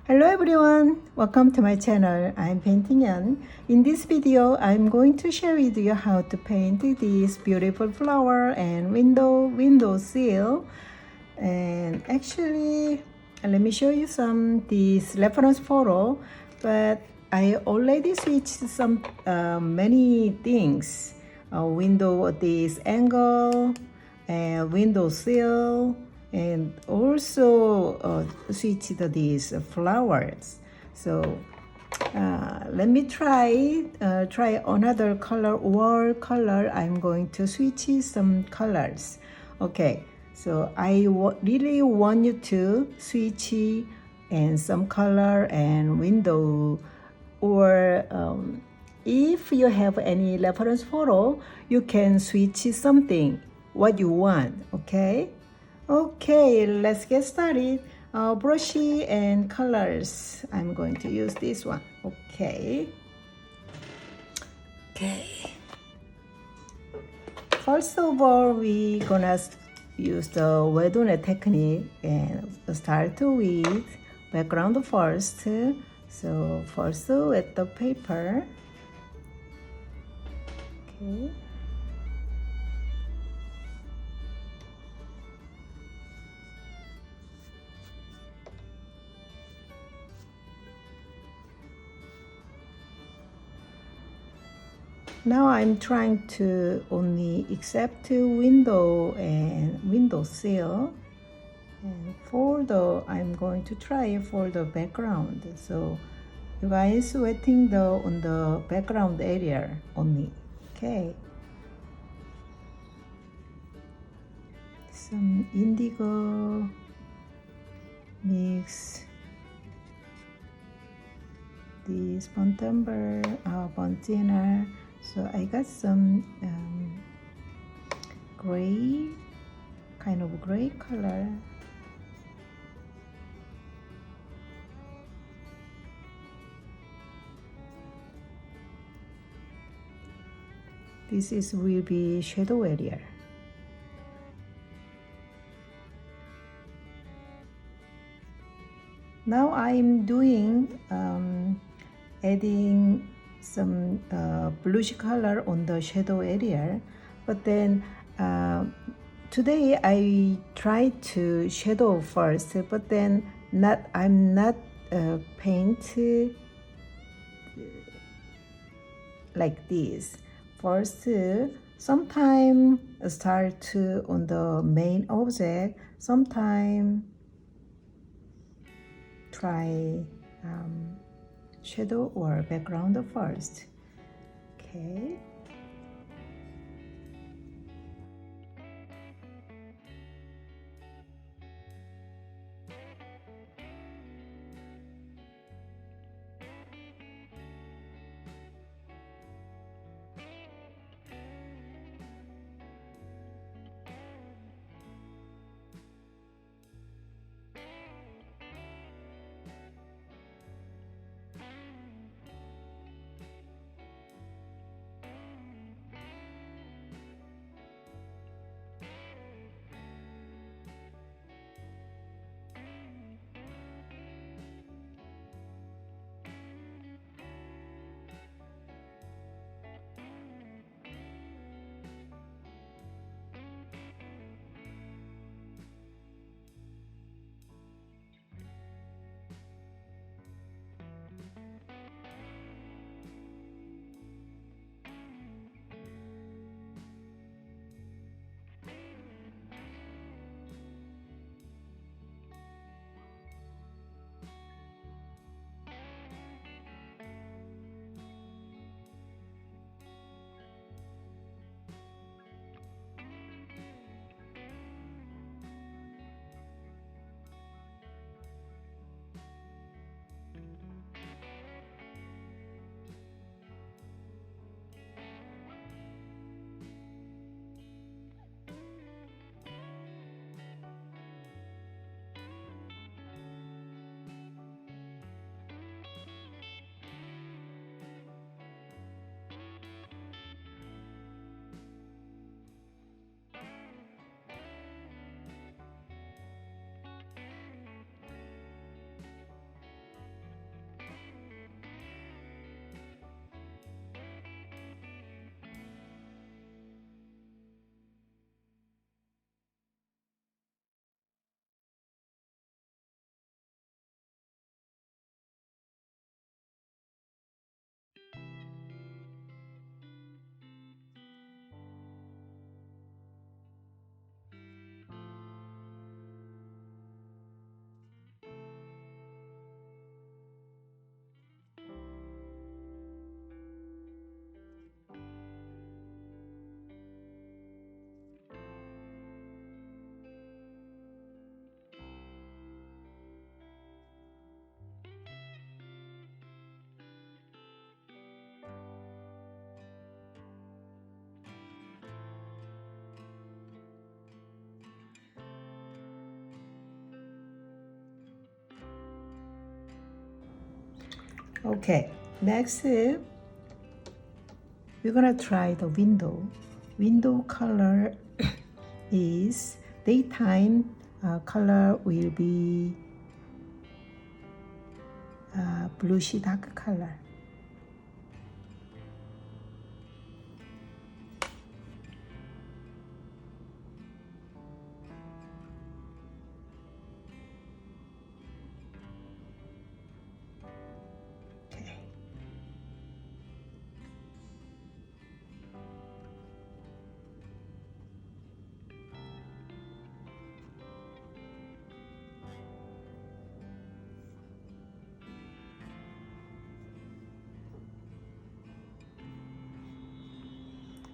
Hello everyone, welcome to my channel. I'm painting Yan. In this video, I'm going to share with you how to paint this beautiful flower and window sill. And actually, let me show you this reference photo. But I already switched some many things. Window this angle and window sill, and also switch to these flowers. So let me try another color, wall color. I'm going to switch some colors. Okay, so I really want you to switch and some color and window, or if you have any reference photo, you can switch something what you want. Okay, let's get started. Brushy and colors, I'm going to use this one. Okay, first of all, we gonna use the Wedune technique and start with background first. So first with the paper. Okay. Now I'm trying to only accept window and window sill, and I'm going to try for the background. So you guys waiting on the background area only. Okay. Some indigo mix this September Bontina. So I got some gray, kind of gray color. This will be shadow area. Now I'm doing adding some bluish color on the shadow area, but then today I tried to shadow first, but then I'm not paint like this. First, sometime start on the main object, sometime try shadow or background first. Okay. Okay, next we're gonna try the window. Window color is daytime color will be bluishy dark color. Okay.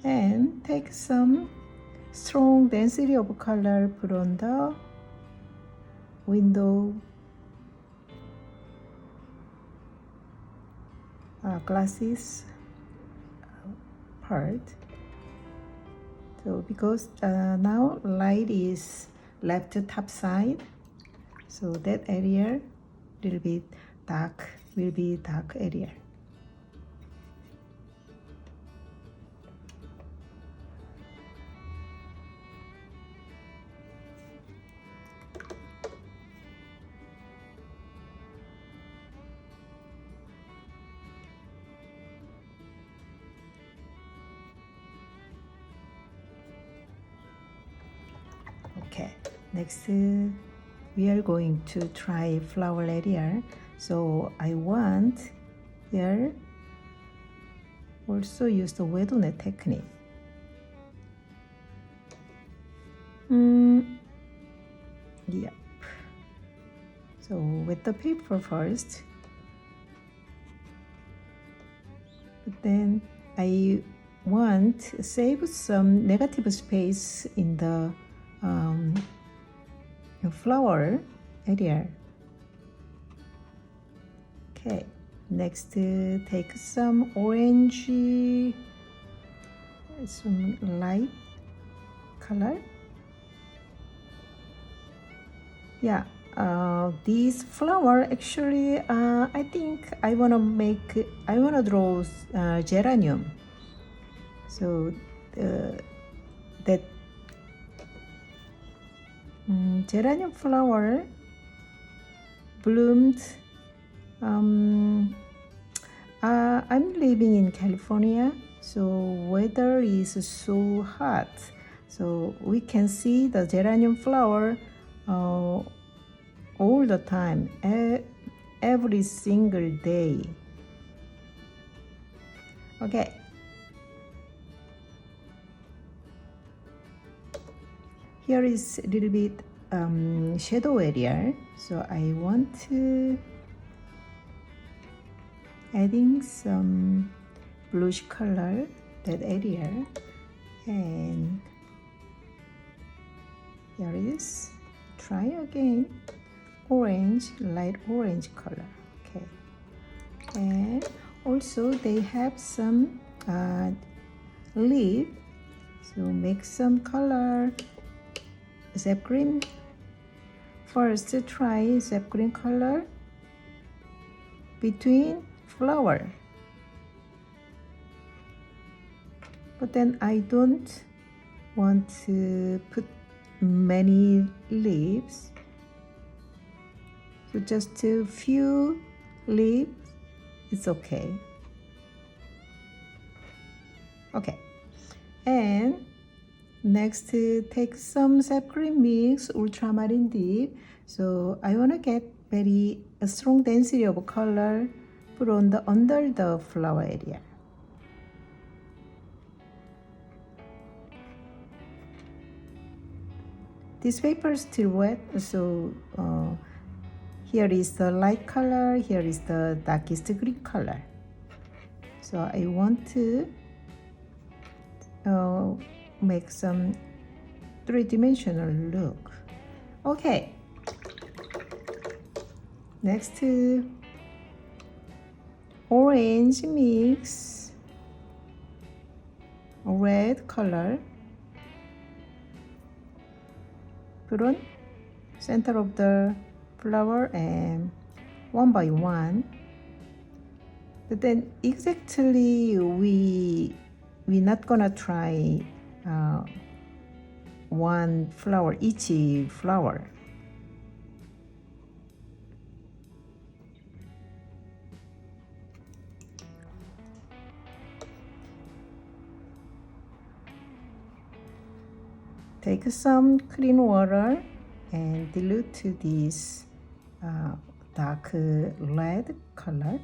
And take some strong density of color put on the window glasses part. So because now light is left top side, so that area little bit dark will be dark area. Okay, next we are going to try flower area. So I want here also use the wedone technique. Yep. So with the paper first, but then I want to save some negative space in the flower area. Okay, next take some orange, some light color. Yeah, this flower actually I think I wanna draw geranium. So that geranium flower bloomed. I'm living in California, so weather is so hot, so we can see the geranium flower all the time, every single day. Okay. Here is a little bit shadow area, so I want to adding some bluish color that area, and here is try again orange, light orange color. Okay, and also they have some leaf, so make some color zap green. First try zap green color between flower, but then I don't want to put many leaves, so just a few leaves, it's okay. Okay, and next take some sap green mix ultramarine deep. So I want to get very strong density of color put on the under the flower area. This paper is still wet, so here is the light color, here is the darkest green color. So I want to make some three-dimensional look. Okay, next orange mix red color, put on center of the flower, and one by one But then exactly we're not gonna try one flower, each flower. Take some clean water and dilute to this dark red color.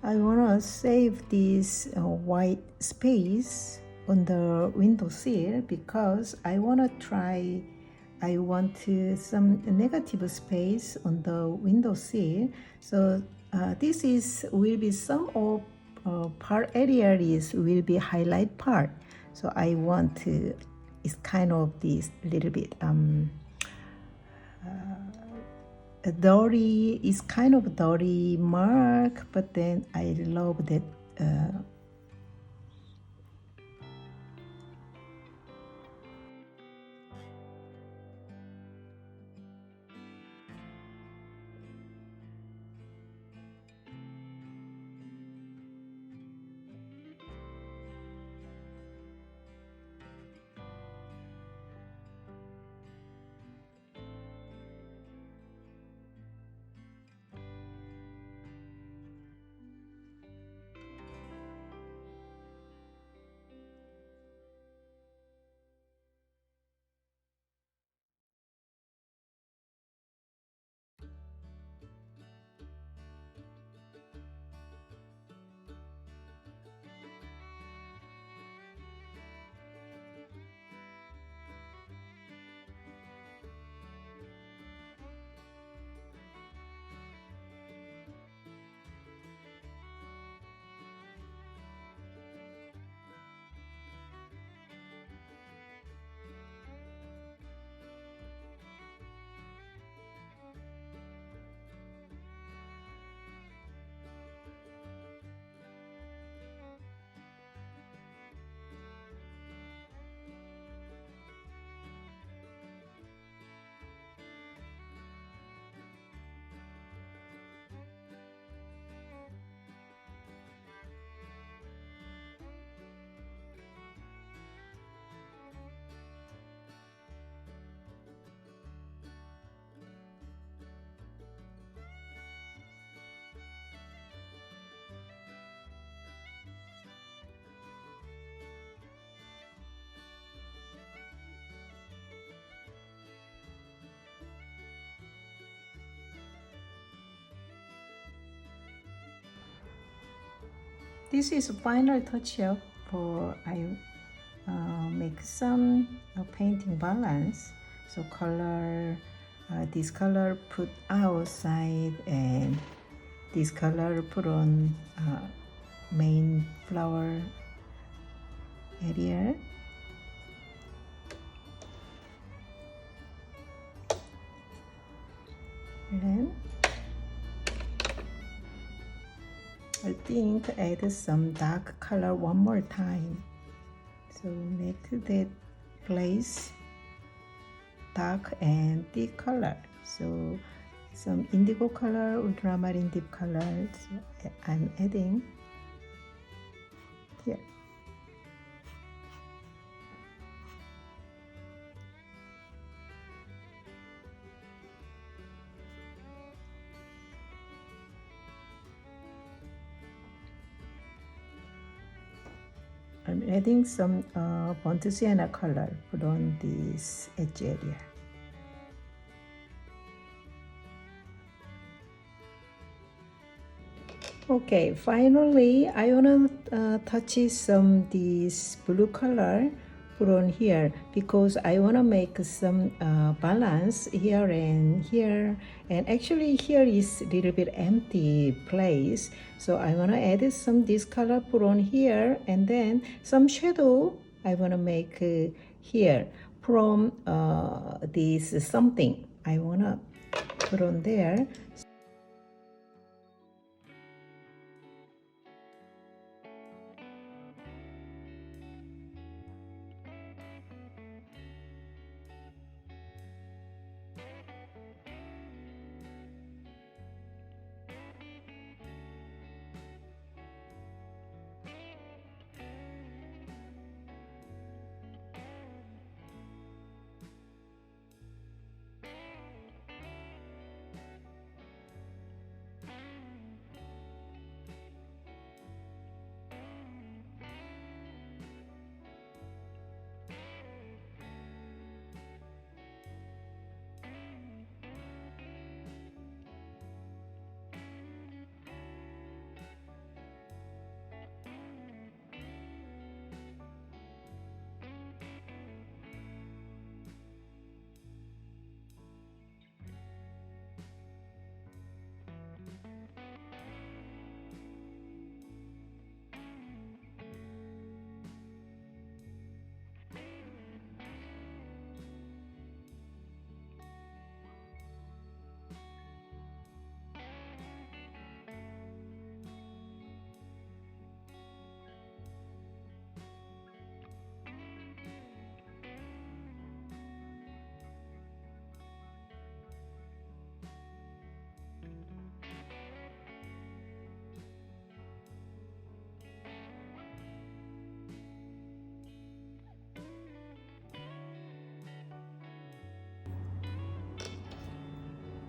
I want to save this white space on the windowsill because I want to try, I want some negative space on the windowsill. So this is will be some of part areas will be highlight part. So I want to, it's kind of this little bit dirty, is kind of dirty mark, but then I love that this is final touch up for I make some painting balance. So color this color put outside and this color put on main flower area. And I think add some dark color one more time. So make that place dark and deep color. So some indigo color, ultramarine deep color. So I'm adding here. I'm adding some burnt sienna color put on this edge area. Okay, finally I wanna touch some this blue color put on here because I wanna make some balance here and here, and actually here is a little bit empty place, so I wanna add some this color put on here, and then some shadow I wanna make here from this something I wanna put on there.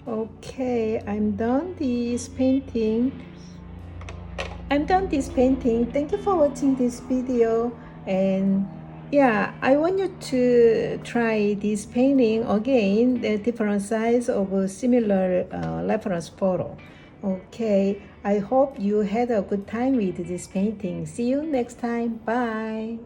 Okay, I'm done this painting. Thank you for watching this video, and yeah, I want you to try this painting again, the different size of a similar reference photo. Okay, I hope you had a good time with this painting. See you next time. Bye.